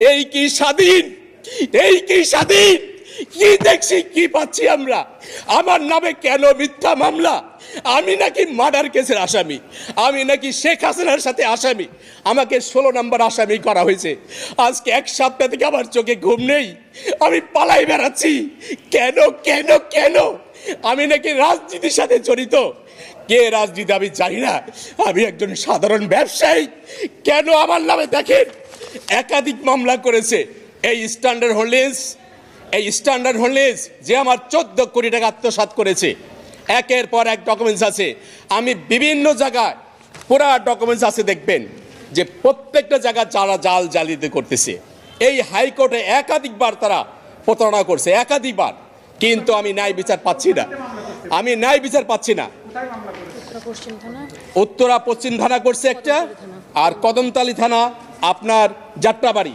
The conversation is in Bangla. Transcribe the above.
এই কি স্বাধীন, এই কি স্বাধীন? কি দেখছি, কি পাচ্ছি আমরা? আমার নামে কেন মিথ্যা মামলা? আমি নাকি মার্ডার কেসের আসামি, আমি নাকি শেখ হাসিনার সাথে আসামি, আমাকে 16 নম্বর আসামি করা হয়েছে। আজকে এক সপ্তাহ থেকে আমার চোখে ঘুম নেই, আমি পালাই বেড়াচ্ছি। কেন কেন কেন? আমি নাকি রাজনীতির সাথে জড়িত। কে রাজনীতি আমি জানি না, আমি একজন সাধারণ ব্যবসায়ী। কেন আমার নামে দেখেন একাধিক মামলা করেছে এই স্ট্যান্ডার্ড হোল্ডিংস, যে আমার 14 কোটি টাকা আত্মসাৎ করেছে। একের পর এক ডকুমেন্টস আছে, আমি বিভিন্ন জায়গায় পুরা ডকুমেন্টস আছে, দেখবেন যে প্রত্যেকটা জায়গায় যারা জাল জালিয়াতি করতেছে। এই হাইকোর্টে একাধিকবার তারা প্রতারণা করছে, একাধিকবার, কিন্তু আমি ন্যায় বিচার পাচ্ছি না, আমি ন্যায় বিচার পাচ্ছি না। উত্তরা পশ্চিম থানা করছে একটা, আর কদমতলী থানা আপনার যাত্রাবাড়ি।